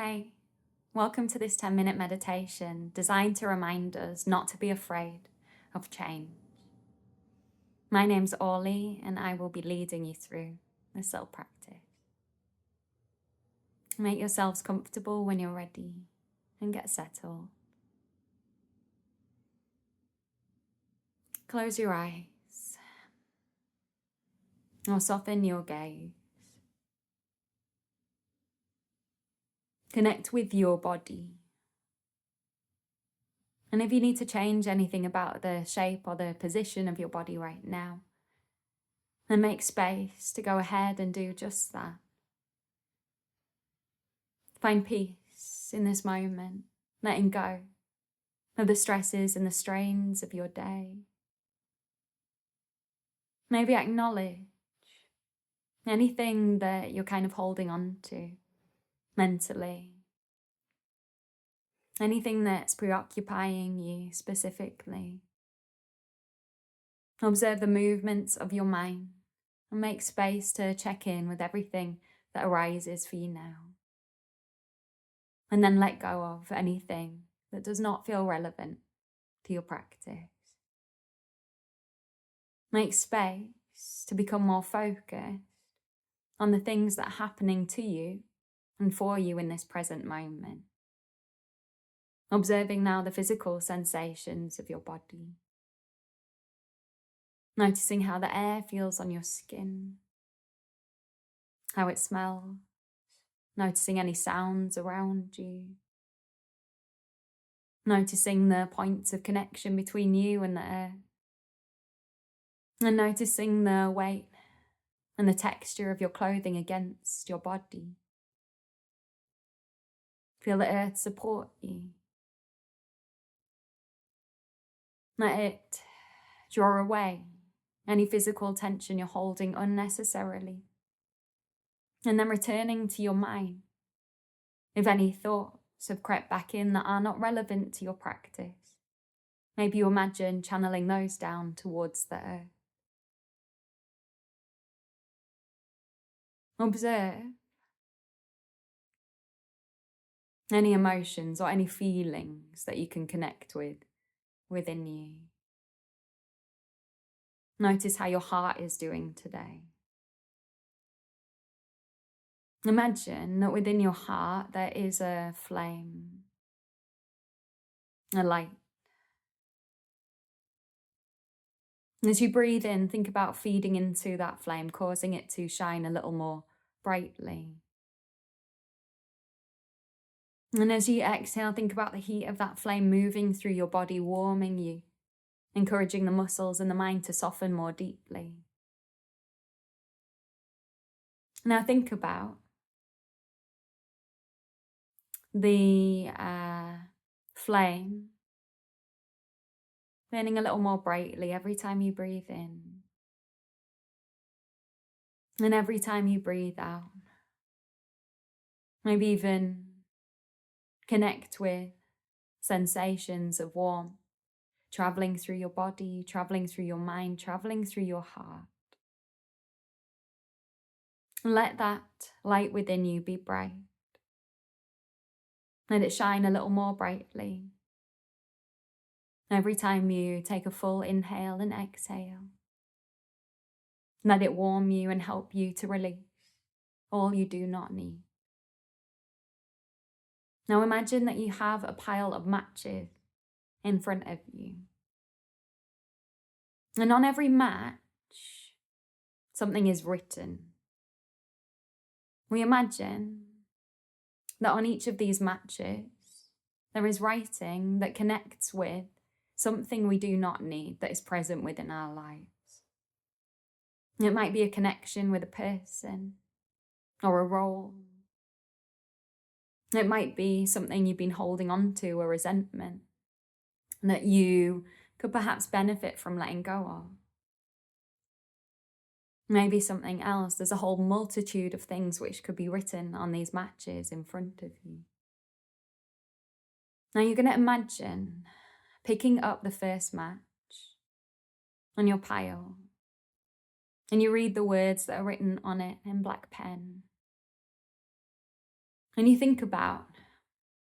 Hey, welcome to this 10-minute meditation designed to remind us not to be afraid of change. My name's Orly and I will be leading you through this little practice. Make yourselves comfortable when you're ready and get settled. Close your eyes or soften your gaze. Connect with your body. And if you need to change anything about the shape or the position of your body right now, then make space to go ahead and do just that. Find peace in this moment, letting go of the stresses and the strains of your day. Maybe acknowledge anything that you're kind of holding on to mentally. Anything that's preoccupying you specifically. Observe the movements of your mind and make space to check in with everything that arises for you now. And then let go of anything that does not feel relevant to your practice. Make space to become more focused on the things that are happening to you and for you in this present moment. Observing now the physical sensations of your body. Noticing how the air feels on your skin, how it smells, noticing any sounds around you. Noticing the points of connection between you and the earth. And noticing the weight and the texture of your clothing against your body. Feel the earth support you. Let it draw away any physical tension you're holding unnecessarily. And then returning to your mind. If any thoughts have crept back in that are not relevant to your practice, maybe you imagine channeling those down towards the earth. Observe any emotions or any feelings that you can connect with within you. Notice how your heart is doing today. Imagine that within your heart there is a flame, a light. And as you breathe in, think about feeding into that flame, causing it to shine a little more brightly. And as you exhale, think about the heat of that flame moving through your body, warming you, encouraging the muscles and the mind to soften more deeply. Now think about the flame burning a little more brightly every time you breathe in. And every time you breathe out. Maybe even connect with sensations of warmth, traveling through your body, traveling through your mind, traveling through your heart. Let that light within you be bright. Let it shine a little more brightly. Every time you take a full inhale and exhale. Let it warm you and help you to release all you do not need. Now imagine that you have a pile of matches in front of you. And on every match, something is written. We imagine that on each of these matches, there is writing that connects with something we do not need that is present within our lives. It might be a connection with a person or a role. It might be something you've been holding on to, a resentment that you could perhaps benefit from letting go of. Maybe something else. There's a whole multitude of things which could be written on these matches in front of you. Now you're going to imagine picking up the first match on your pile, and you read the words that are written on it in black pen. And you think about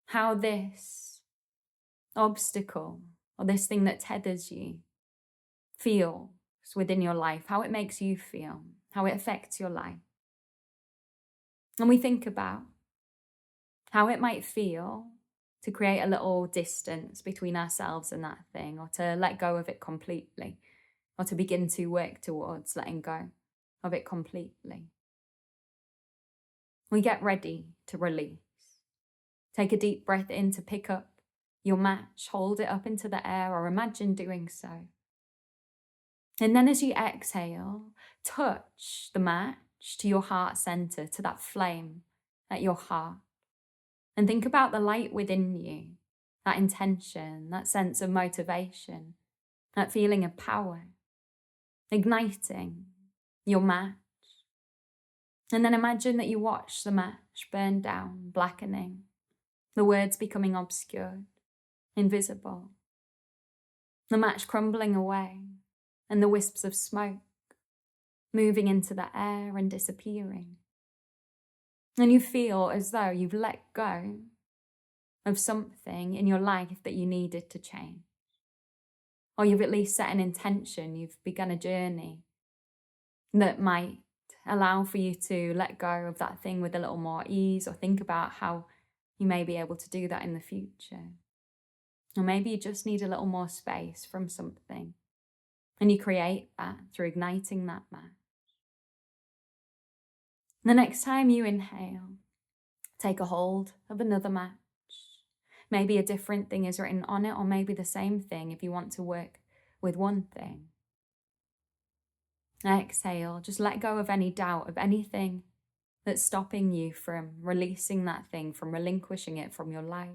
how this obstacle or this thing that tethers you feels within your life, how it makes you feel, how it affects your life. And we think about how it might feel to create a little distance between ourselves and that thing, or to let go of it completely, or to begin to work towards letting go of it completely. We get ready to release. Take a deep breath in to pick up your match, hold it up into the air, or imagine doing so. And then as you exhale, touch the match to your heart center, to that flame at your heart. And think about the light within you, that intention, that sense of motivation, that feeling of power, igniting your match. And then imagine that you watch the match burn down, blackening, the words becoming obscured, invisible, the match crumbling away, and the wisps of smoke moving into the air and disappearing. And you feel as though you've let go of something in your life that you needed to change. Or you've at least set an intention, you've begun a journey that might allow for you to let go of that thing with a little more ease, or think about how you may be able to do that in the future. Or maybe you just need a little more space from something, and you create that through igniting that match. The next time you inhale, take a hold of another match. Maybe a different thing is written on it, or maybe the same thing if you want to work with one thing. Exhale, just let go of any doubt, of anything that's stopping you from releasing that thing, from relinquishing it from your life.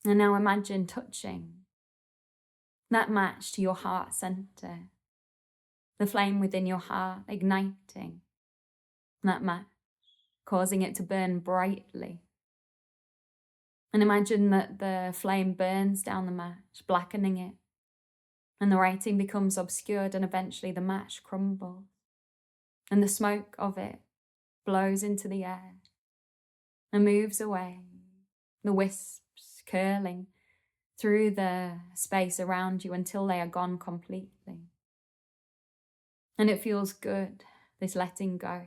And now imagine touching that match to your heart center, the flame within your heart, igniting that match, causing it to burn brightly. And imagine that the flame burns down the match, blackening it, and the writing becomes obscured, and eventually the match crumbles, and the smoke of it blows into the air and moves away, the wisps curling through the space around you until they are gone completely. And it feels good, this letting go.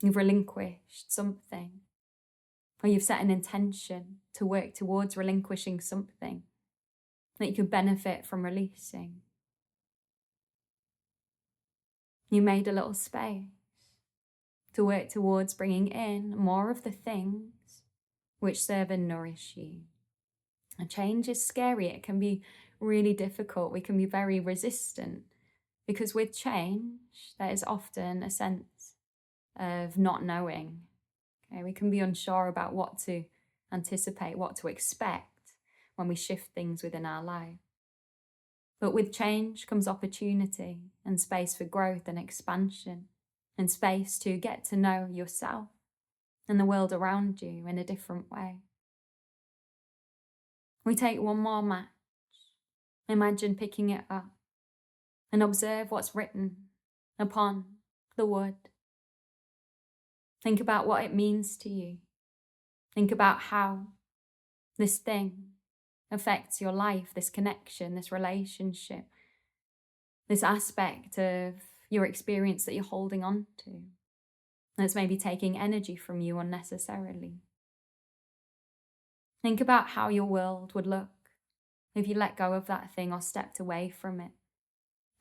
You've relinquished something, or you've set an intention to work towards relinquishing something that you could benefit from releasing. You made a little space to work towards bringing in more of the things which serve and nourish you. A change is scary. It can be really difficult. We can be very resistant, because with change, there is often a sense of not knowing. Okay? We can be unsure about what to anticipate, what to expect when we shift things within our life. But with change comes opportunity and space for growth and expansion, and space to get to know yourself and the world around you in a different way. We take one more match. Imagine picking it up and observe what's written upon the wood. Think about what it means to you. Think about how this thing affects your life, this connection, this relationship, this aspect of your experience that you're holding on to, that's maybe taking energy from you unnecessarily. Think about how your world would look if you let go of that thing, or stepped away from it,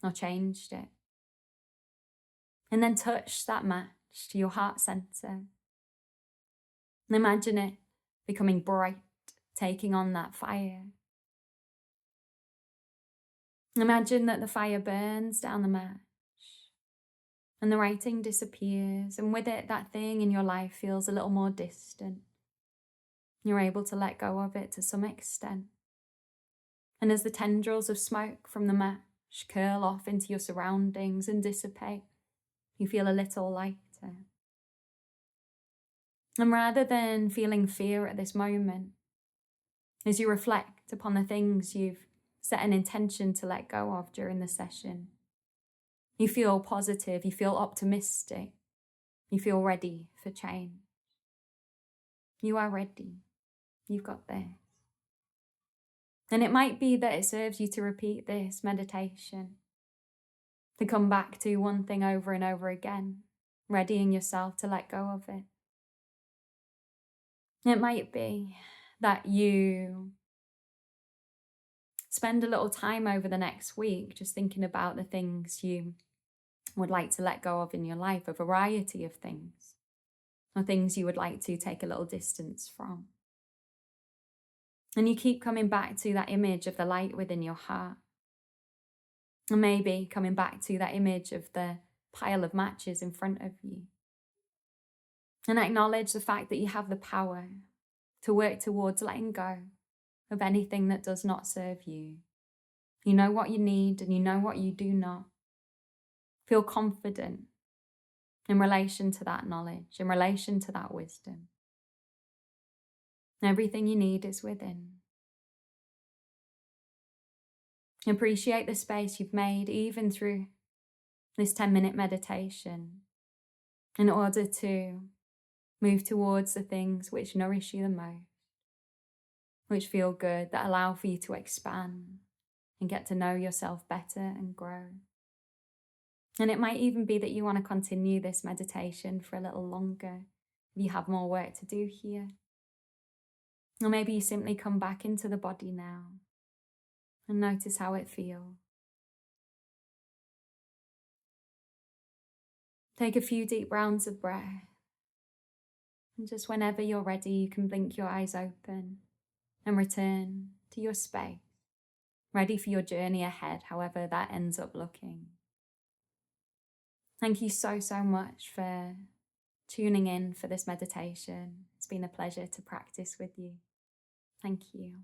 or changed it. And then touch that match to your heart center. And imagine it becoming bright, taking on that fire. Imagine that the fire burns down the match, and the writing disappears, and with it, that thing in your life feels a little more distant. You're able to let go of it to some extent. And as the tendrils of smoke from the match curl off into your surroundings and dissipate, you feel a little lighter. And rather than feeling fear at this moment, as you reflect upon the things you've set an intention to let go of during the session, you feel positive, you feel optimistic, you feel ready for change. You are ready. You've got this. And it might be that it serves you to repeat this meditation, to come back to one thing over and over again, readying yourself to let go of it. It might be that you spend a little time over the next week just thinking about the things you would like to let go of in your life, a variety of things, or things you would like to take a little distance from. And you keep coming back to that image of the light within your heart. And maybe coming back to that image of the pile of matches in front of you. And acknowledge the fact that you have the power to work towards letting go of anything that does not serve you. You know what you need and you know what you do not. Feel confident in relation to that knowledge, in relation to that wisdom. Everything you need is within. Appreciate the space you've made, even through this 10-minute meditation, in order to move towards the things which nourish you the most, which feel good, that allow for you to expand and get to know yourself better and grow. And it might even be that you want to continue this meditation for a little longer if you have more work to do here. Or maybe you simply come back into the body now and notice how it feels. Take a few deep rounds of breath. And just whenever you're ready, you can blink your eyes open and return to your space, ready for your journey ahead, however that ends up looking. Thank you so, so much for tuning in for this meditation. It's been a pleasure to practice with you. Thank you.